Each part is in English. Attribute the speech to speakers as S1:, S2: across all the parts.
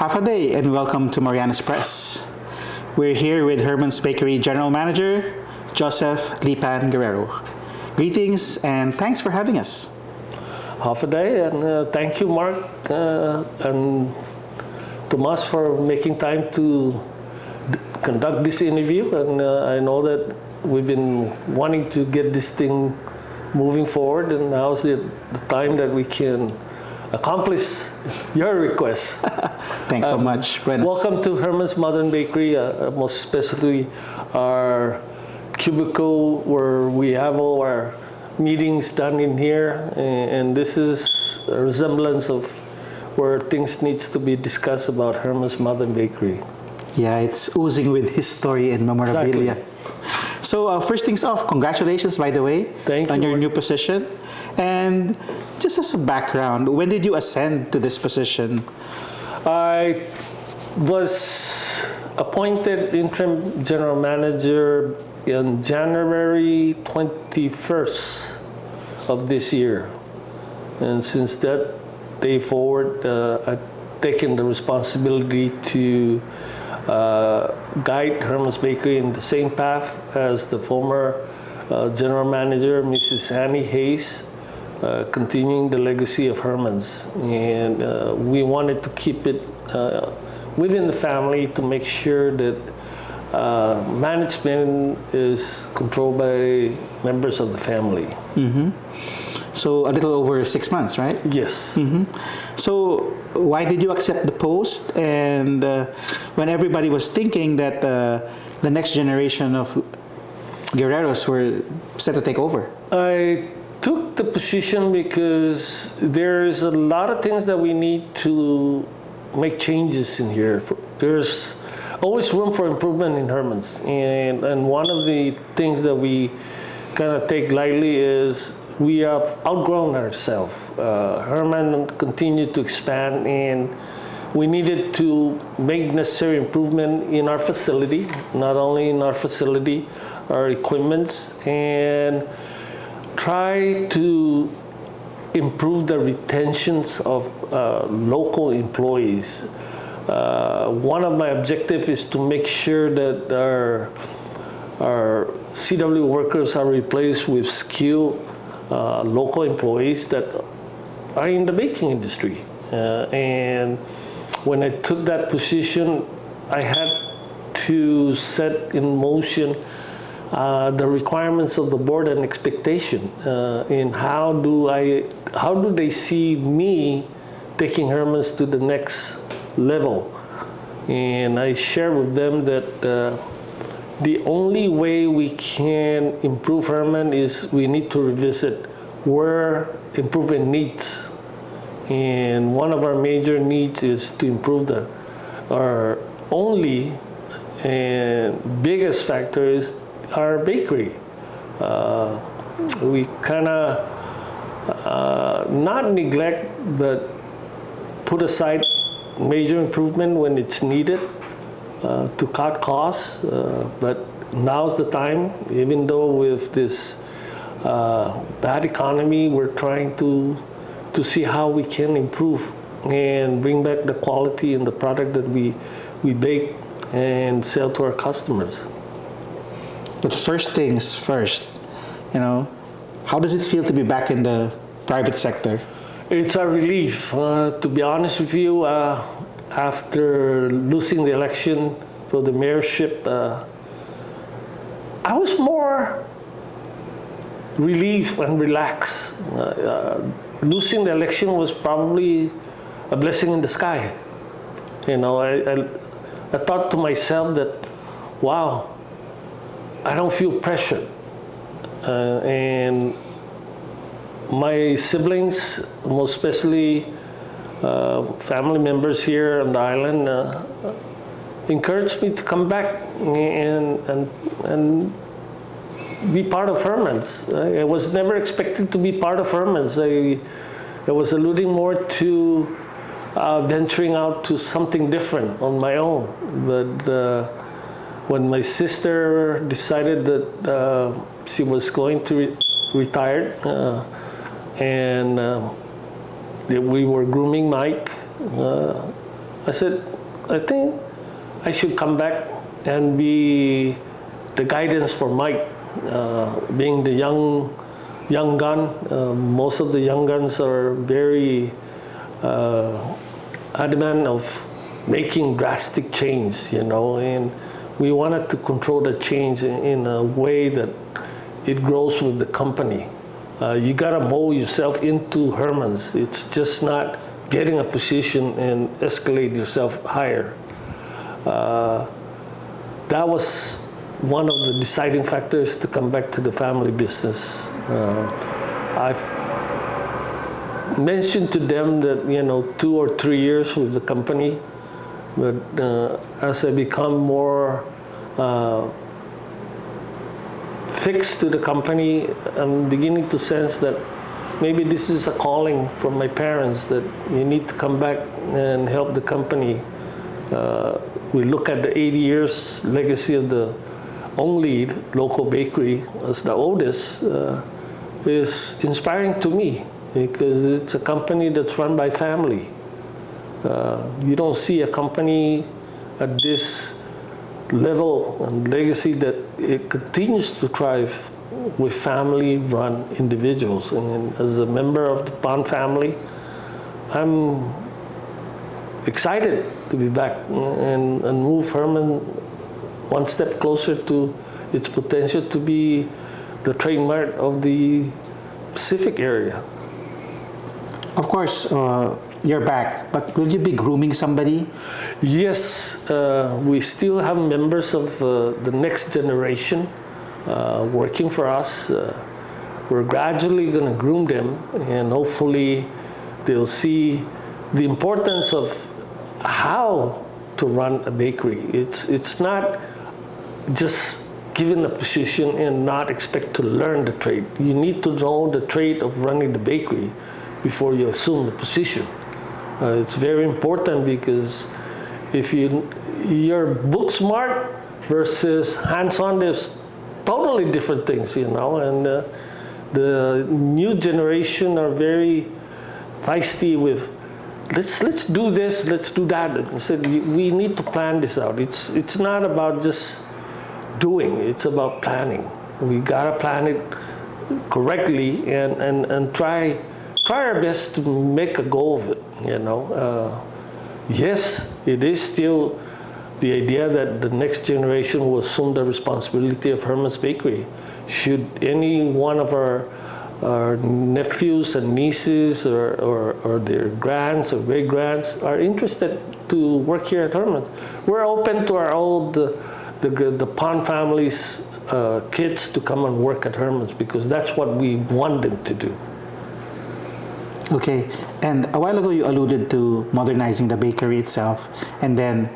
S1: Half a day and welcome to Mariana's Press. We're here with Herman's Bakery General Manager, Joseph Lee Pan Guerrero. Greetings and thanks for having us.
S2: Half a day, and thank you, Mark and Tomas, for making time to conduct this interview. And I know that we've been wanting to get this thing moving forward, and now's the time that we can accomplish your request.
S1: Thanks so much. Buenas.
S2: Welcome to Hermans Modern Bakery, most especially our cubicle where we have all our meetings done in here, and this is a resemblance of where things needs to be discussed about Hermans Modern Bakery.
S1: Yeah, it's oozing with history and memorabilia.
S2: Exactly.
S1: So first things off, congratulations, by the way,
S2: Thank
S1: on
S2: you.
S1: your new position. And just as a background, when did you ascend to this position?
S2: I was appointed interim general manager in January 21st of this year. And since that day forward, I've taken the responsibility to guide Hermans Bakery in the same path as the former general manager, Mrs. Annie Hayes, continuing the legacy of Hermans. And we wanted to keep it within the family to make sure that management is controlled by members of the family.
S1: Mm-hmm. So a little over 6 months, right?
S2: Yes.
S1: Mm-hmm. So why did you accept the post? And when everybody was thinking that the next generation of Guerreros were set to take over?
S2: I took the position because there's a lot of things that we need to make changes in here. There's always room for improvement in Hermans. And one of the things that we kind of take lightly is we have outgrown ourselves. Herman continued to expand, and we needed to make necessary improvement in our facility, not only in our facility, our equipments, and try to improve the retentions of local employees. One of my objectives is to make sure that our CW workers are replaced with skilled local employees that are in the baking industry. And when I took that position, I had to set in motion the requirements of the board and expectation in how do they see me taking Hermans to the next level. And I share with them that the only way we can improve Herman is we need to revisit where improvement needs. And one of our major needs is to improve our only and biggest factor is our bakery. We kind of not neglect, but put aside major improvement when it's needed to cut costs. But now's the time, even though with this bad economy, we're trying to see how we can improve and bring back the quality in the product that we bake and sell to our customers.
S1: But first things first, how does it feel to be back in the private sector?
S2: It's a relief, to be honest with you. After losing the election for the mayorship, I was more relieved and relaxed. Losing the election was probably a blessing in the sky. I thought to myself that, wow, I don't feel pressured. And my siblings, most especially family members here on the island, encouraged me to come back and be part of Hermans. I was never expected to be part of Hermans. I was alluding more to venturing out to something different on my own. But when my sister decided that she was going to retire, and we were grooming Mike, I said, I think I should come back and be the guidance for Mike, being the young gun. Most of the young guns are very adamant of making drastic change, and we wanted to control the change in a way that it grows with the company. You gotta mold yourself into Hermans. It's just not getting a position and escalate yourself higher. That was one of the deciding factors to come back to the family business. I've mentioned to them that 2 or 3 years with the company, but as I become more fixed to the company, I'm beginning to sense that maybe this is a calling from my parents, that you need to come back and help the company. We look at the 80 years legacy of the only local bakery as the oldest, is inspiring to me, because it's a company that's run by family. You don't see a company at this level and legacy that it continues to thrive with family-run individuals. And as a member of the Pan family, I'm excited to be back and move Herman one step closer to its potential to be the trademark of the Pacific area.
S1: Of course, you're back, but will you be grooming somebody?
S2: Yes, we still have members of the next generation working for us. We're gradually going to groom them, and hopefully they'll see the importance of how to run a bakery. It's not just given a position and not expect to learn the trade. You need to know the trade of running the bakery before you assume the position. It's very important, because if you're book smart versus hands-on, there's totally different things, and the new generation are very feisty with let's do this, let's do that. And said we need to plan this out. It's not about just doing, it's about planning. We gotta plan it correctly and try our best to make a go of it. Yes, it is still the idea that the next generation will assume the responsibility of Herman's Bakery. Should any one of our nephews and nieces or their grands or great grands are interested to work here at Herman's, we're open to our old the Pan family's kids to come and work at Herman's, because that's what we want them to do.
S1: Okay, and a while ago you alluded to modernizing the bakery itself and then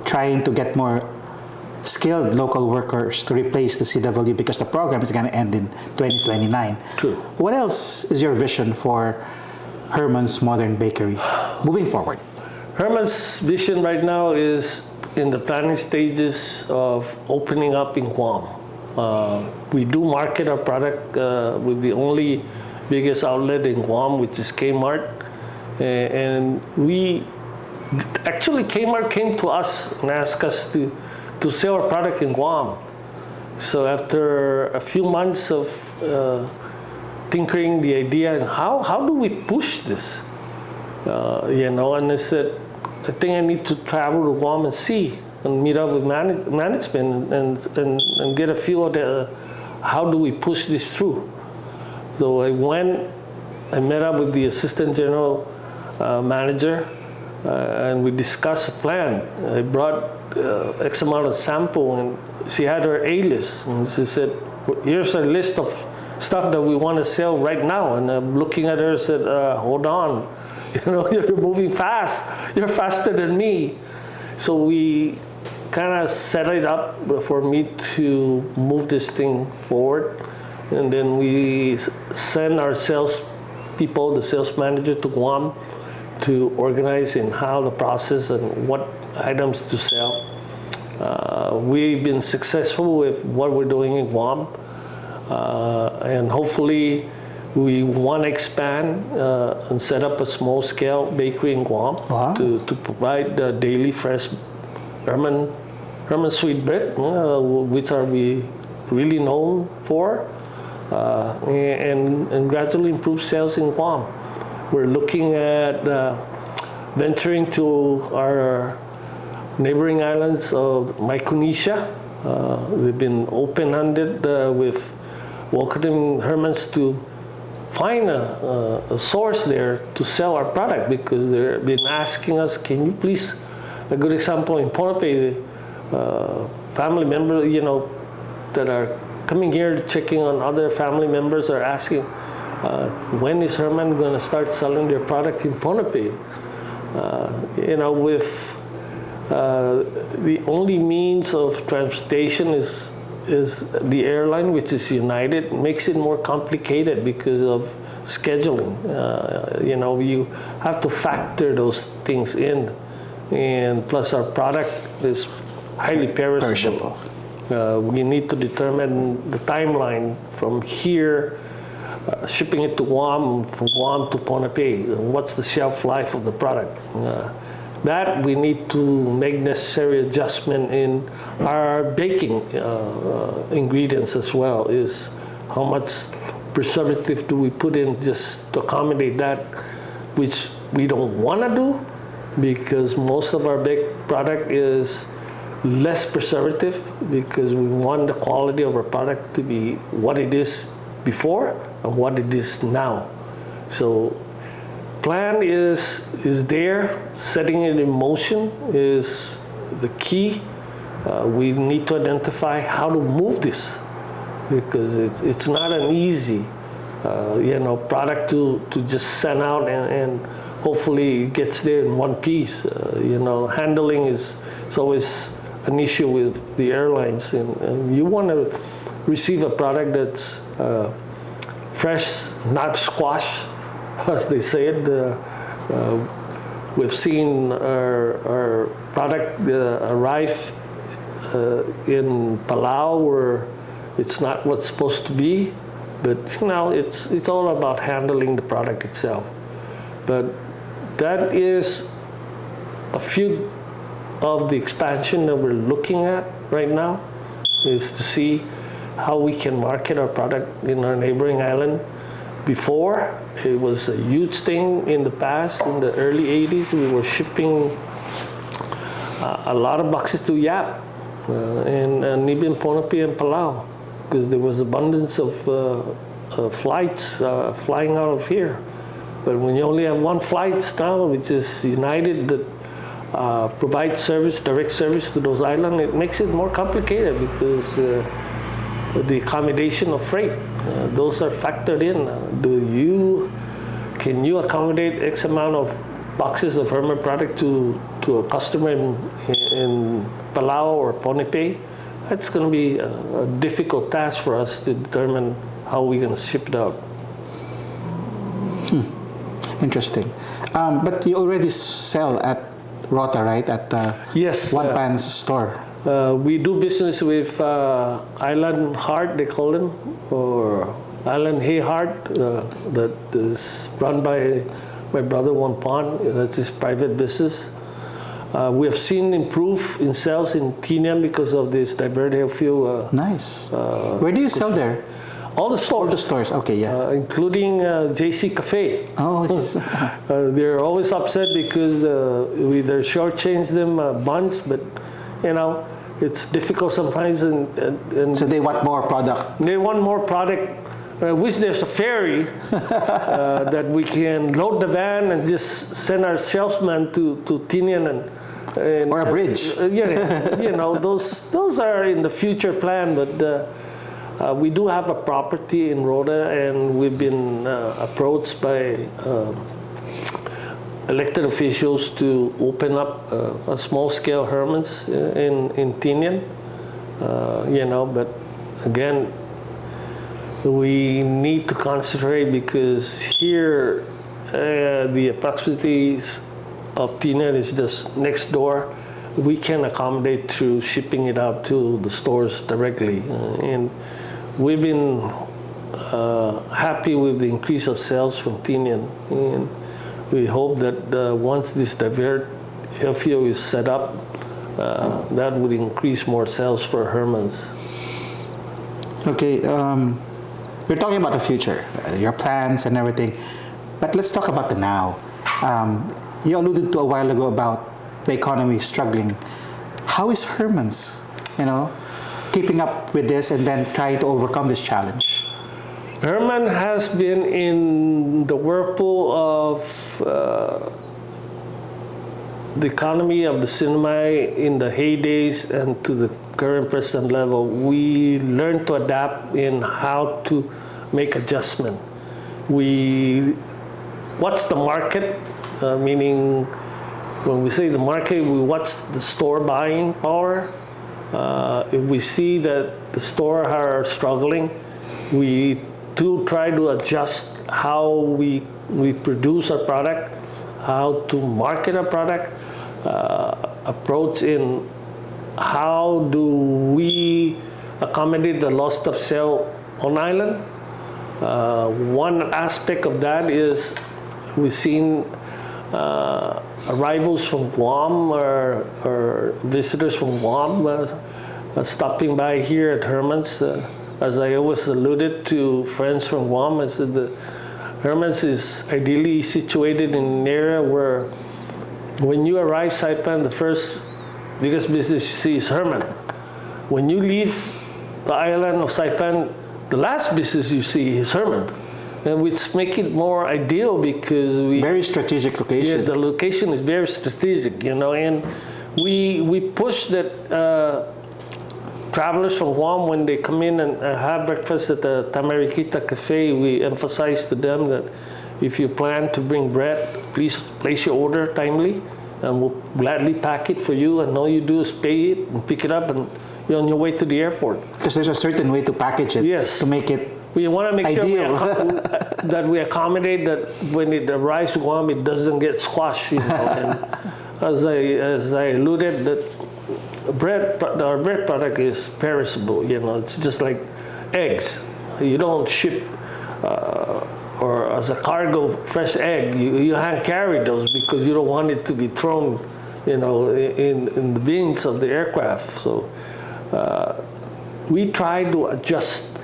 S1: trying to get more skilled local workers to replace the CW, because the program is going to end in 2029.
S2: True.
S1: What else is your vision for Herman's Modern Bakery moving forward?
S2: Herman's vision right now is in the planning stages of opening up in Guam. We do market our product with the only biggest outlet in Guam, which is Kmart. And Kmart came to us and asked us to sell our product in Guam. So after a few months of tinkering the idea, how do we push this? And I said, I think I need to travel to Guam and see and meet up with management and get a feel of how do we push this through. So I met up with the assistant general manager, and we discussed a plan. I brought X amount of sample, and she had her A-list, and she said, here's a list of stuff that we want to sell right now. And I'm looking at her and said, hold on, you're moving fast. You're faster than me. So we kind of set it up for me to move this thing forward. And then we send our sales people, the sales manager, to Guam to organize in how the process and what items to sell. We've been successful with what we're doing in Guam, and hopefully We want to expand and set up a small-scale bakery in Guam to provide daily fresh Herman sweet bread, which are we really known for, and gradually improve sales in Guam. We're looking at venturing to our neighboring islands of Micronesia. We've been open-handed with welcoming Hermans to find a source there to sell our product, because they've been asking us, can you please, a good example in Pohnpei, family members, that are coming here checking on other family members are asking, when is Herman going to start selling their product in Pohnpei? With the only means of transportation is the airline, which is United, makes it more complicated because of scheduling. You have to factor those things in, and plus our product is highly perishable. We need to determine the timeline from here, shipping it to Guam, from Guam to Pohnpei. What's the shelf life of the product? That we need to make necessary adjustment in our baking ingredients as well. Is how much preservative do we put in just to accommodate that, which we don't want to do, because most of our baked product is less preservative, because we want the quality of our product to be what it is before and what it is now. So plan is there. Setting it in motion is the key. We need to identify how to move this, because it's not an easy product to just send out and hopefully it gets there in one piece. Handling is always an issue with the airlines, and you want to receive a product that's fresh, not squash, as they say it. We've seen our product arrive in Palau where it's not what's supposed to be, but it's all about handling the product itself. But that is a few of the expansion that we're looking at right now, is to see how we can market our product in our neighboring island. Before, it was a huge thing in the past. In the early 80s, we were shipping a lot of boxes to Yap and even Pohnpei and Palau, because there was abundance of flights flying out of here. But when you only have one flight now, which is United, that provides service, direct service to those islands, it makes it more complicated, because the accommodation of freight, those are factored in. Can you accommodate X amount of boxes of Herman product to a customer in Palau or Pohnpei? That's going to be a difficult task for us to determine how we're going to ship it out.
S1: Interesting. But you already sell at Rota, right? At
S2: yes,
S1: One Pan's store.
S2: We do business with Island Heart, they call them, or Island Hay Heart, that is run by my brother Juan Pan. That's his private business. We have seen improve in sales in Tinian because of this diverted fuel.
S1: Nice. Where do you sell there?
S2: All the stores.
S1: All the stores, okay, yeah.
S2: Including JC Cafe.
S1: Oh,
S2: they're always upset because we either shortchange them buns, but it's difficult sometimes. And
S1: so they want more product.
S2: They want more product. I wish there's a ferry that we can load the van and just send our salesman to Tinian and
S1: or a bridge.
S2: Those are in the future plan, but we do have a property in Rota, and we've been approached by elected officials to open up a small-scale Hermans in Tinian. But again, we need to concentrate, because here the proximities of Tinian is just next door. We can accommodate through shipping it out to the stores directly, and we've been happy with the increase of sales from Tinian, and we hope that once this divert airfield is set up, that would increase more sales for Hermans.
S1: Okay, we're talking about the future, your plans and everything, but let's talk about the now. You alluded to a while ago about the economy struggling. How is Hermans, keeping up with this and then trying to overcome this challenge?
S2: Herman has been in the whirlpool of the economy of the CNMI in the heydays and to the current present level. We learned to adapt in how to make adjustment. We watch the market, meaning when we say the market, we watch the store buying power. If we see that the store are struggling, we do try to adjust how we produce our product, how to market our product, approach in how do we accommodate the loss of sale on island. One aspect of that is we've seen arrivals from Guam or visitors from Guam stopping by here at Hermans. As I always alluded to friends from Guam, I said the Hermans is ideally situated in an area where when you arrive Saipan, the first biggest business you see is Herman. When you leave the island of Saipan, the last business you see is Herman. And which make it more ideal because
S1: very strategic location.
S2: Yeah, the location is very strategic, and we push that travelers from Guam, when they come in and have breakfast at the Tamariquita Cafe, we emphasize to them that if you plan to bring bread, please place your order timely, and we'll gladly pack it for you, and all you do is pay it and pick it up, and you're on your way to the airport.
S1: Because there's a certain way to package it,
S2: yes,
S1: to make it
S2: we want to make
S1: ideal.
S2: sure that we accommodate that when it arrives to Guam, it doesn't get squashed. And as I alluded, that our bread product is perishable. It's just like eggs. You don't ship or as a cargo fresh egg. You hand carry those because you don't want it to be thrown, in the bins of the aircraft. So we try to adjust.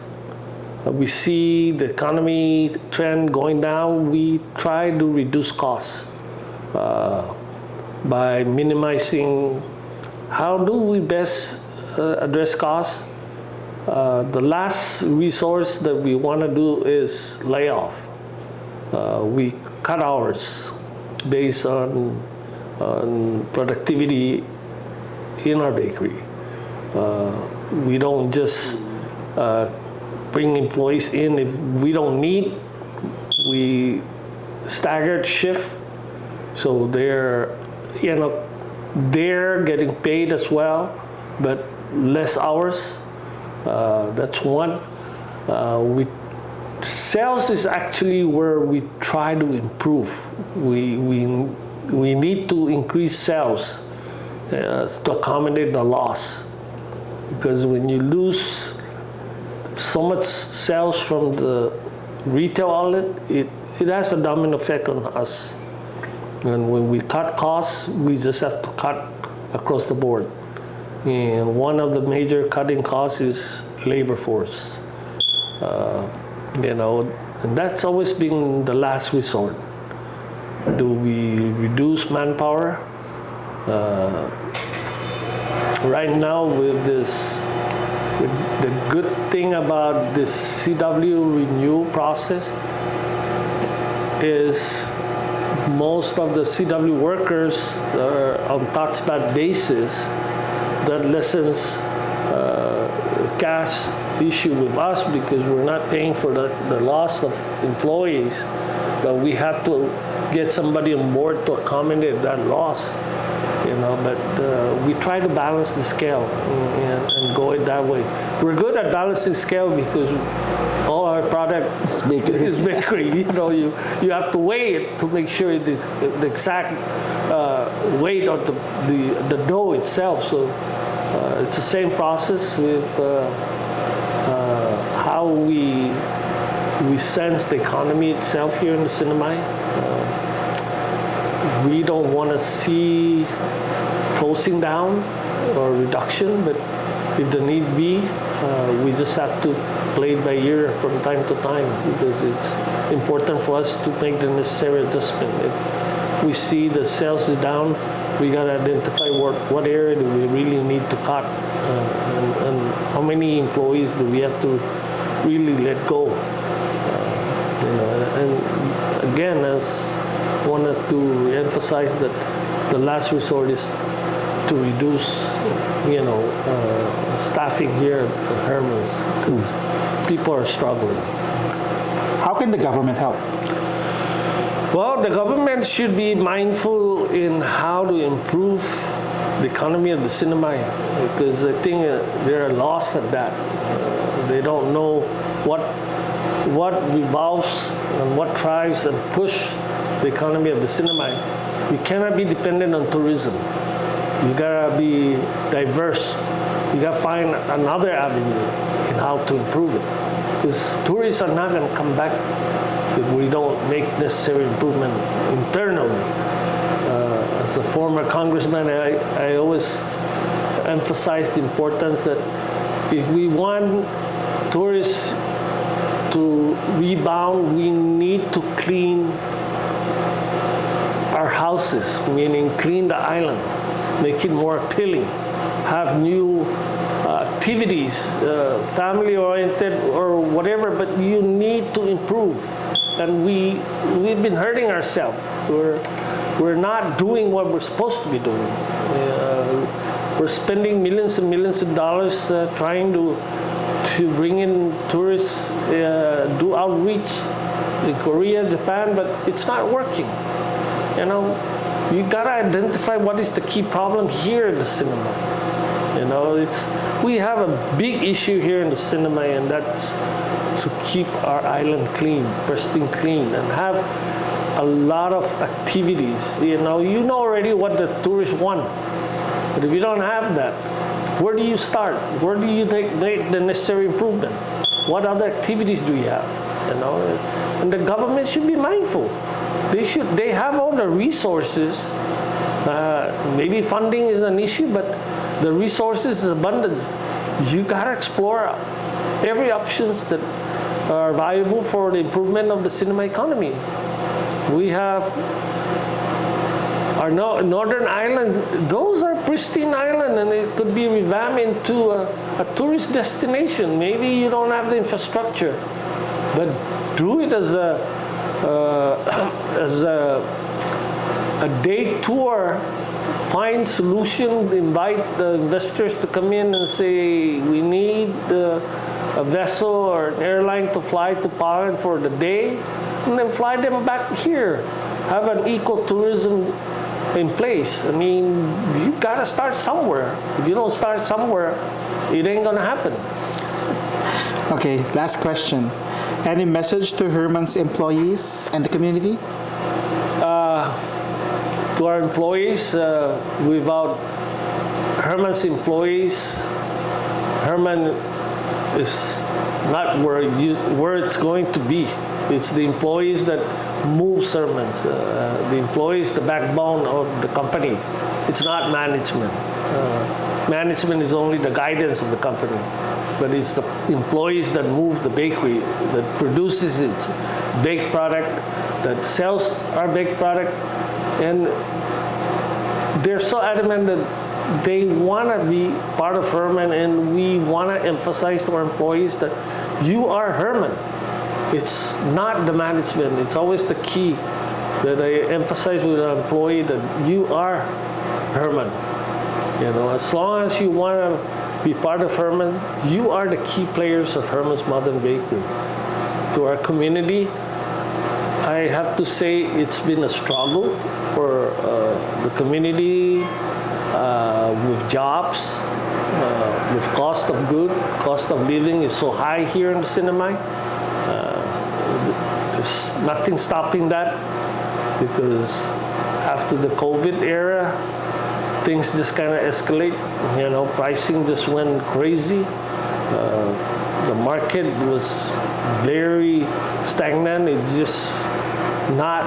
S2: We see the economy trend going down. We try to reduce costs by minimizing. How do we best address costs? The last resource that we want to do is layoff. We cut hours based on productivity in our bakery. We don't just bring employees in if we don't need. We staggered shift, so they're getting paid as well, but less hours. That's one. Sales is actually where we try to improve. We need to increase sales to accommodate the loss, because when you lose so much sales from the retail outlet, it has a domino effect on us. And when we cut costs, we just have to cut across the board. And one of the major cutting costs is labor force. And that's always been the last resort. Do we reduce manpower? Right now, with the good thing about this CW renewal process is most of the CW workers are on tax-bad basis. That lessens cash issue with us because we're not paying for the loss of employees, but we have to get somebody on board to accommodate that loss. But we try to balance the scale and go it that way. We're good at balancing scale because all our product is bakery. You have to weigh it to make sure the exact weight of the dough itself. So it's the same process with how we we sense the economy itself here in the CNMI. We don't want to see closing down or reduction, but if the need be, we just have to play it by ear from time to time, because it's important for us to make the necessary adjustment. If we see the sales is down, we got to identify what area do we really need to cut, and how many employees do we have to really let go. And again, as wanted to emphasize that the last resort is to reduce, staffing here at Hermans, because people are struggling.
S1: How can the government help?
S2: Well, the government should be mindful in how to improve the economy of the CNMI, because I think they're lost at that. They don't know what revolves and what drives and push the economy of the CNMI. We cannot be dependent on tourism. You gotta be diverse. You gotta find another avenue in how to improve it, because tourists are not gonna come back if we don't make necessary improvement internally. As a former congressman, I always emphasize the importance that if we want tourists to rebound, we need to clean our houses, meaning clean the island, make it more appealing, have new activities, family-oriented or whatever, but you need to improve. And we've been hurting ourselves. We're not doing what we're supposed to be doing. We're spending millions and millions of dollars trying to bring in tourists, do outreach in Korea, Japan, but it's not working. You gotta identify what is the key problem here in the CNMI. We have a big issue here in the CNMI, and that's to keep our island clean, pristine clean, and have a lot of activities. You know already what the tourists want, but if you don't have that, where do you start? Where do you make the necessary improvement? What other activities do you have? And the government should be mindful. They have all the resources. Maybe funding is an issue, but the resources is abundance. You gotta explore every options that are viable for the improvement of the CNMI economy. We have our northern island. Those are pristine island, and it could be revamped into a tourist destination. Maybe you don't have the infrastructure, but do it as a day tour. Find solution, invite the investors to come in and say, we need a vessel or an airline to fly to Pohnpei for the day, and then fly them back here. Have an ecotourism in place. I mean, you gotta start somewhere. If you don't start somewhere, it ain't gonna happen.
S1: Okay, last question. Any message to Herman's employees and the community?
S2: To our employees, without Herman's employees, Herman is not where it's going to be. It's the employees that move Hermans. The employees, the backbone of the company. It's not management. Management is only the guidance of the company, but it's the employees that move the bakery, that produces its baked product, that sells our baked product. And they're so adamant that they want to be part of Herman, and we want to emphasize to our employees that you are Herman. It's not the management. It's always the key that I emphasize with an employee, that you are Herman. As long as you want to be part of Herman, you are the key players of Hermans Modern Bakery. To our community, I have to say it's been a struggle for the community with jobs, with cost of living is so high here in the CNMI. There's nothing stopping that, because after the COVID era, things just kind of escalate. Pricing just went crazy. The market was very stagnant. It's just not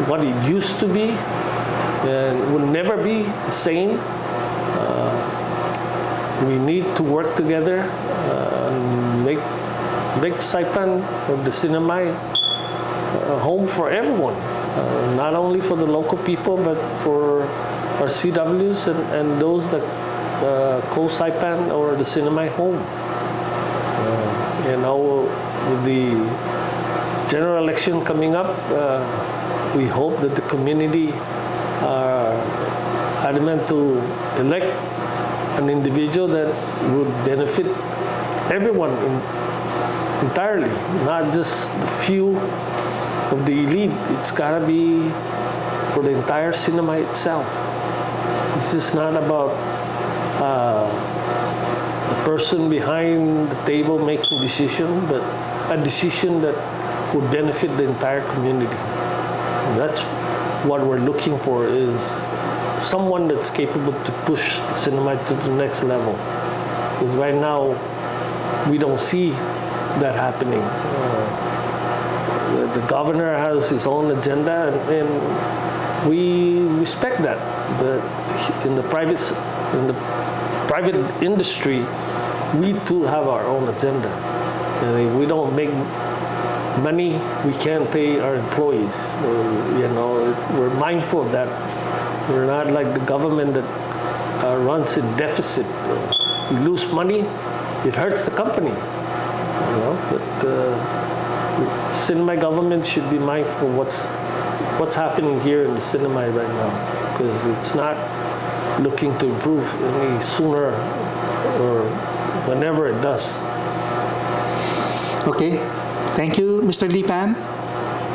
S2: what it used to be, and it will never be the same. We need to work together, make Saipan or the CNMI a home for everyone, not only for the local people, but for our CWs and those that call Saipan or the CNMI home. With the general election coming up, we hope that the community are adamant to elect an individual that would benefit everyone entirely, not just the few of the elite. It's got to be for the entire CNMI itself. This is not about the person behind the table making decision, but a decision that would benefit the entire community. And that's what we're looking for, is someone that's capable to push the CNMI to the next level. Because right now, we don't see that happening. The governor has his own agenda, and we respect that. But in the private industry, we too have our own agenda. And if we don't make money, we can't pay our employees. We're mindful of that. We're not like the government that runs in deficit. We lose money, it hurts the company. But the CNMI government should be mindful of what's happening here in the CNMI right now, because it's not looking to improve any sooner or whenever it does.
S1: Okay, thank you, Mr. Lee Pan.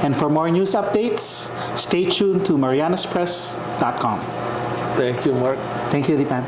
S1: And for more news updates, stay tuned to marianaspress.com.
S2: Thank you, Mark.
S1: Thank you, Lee Pan.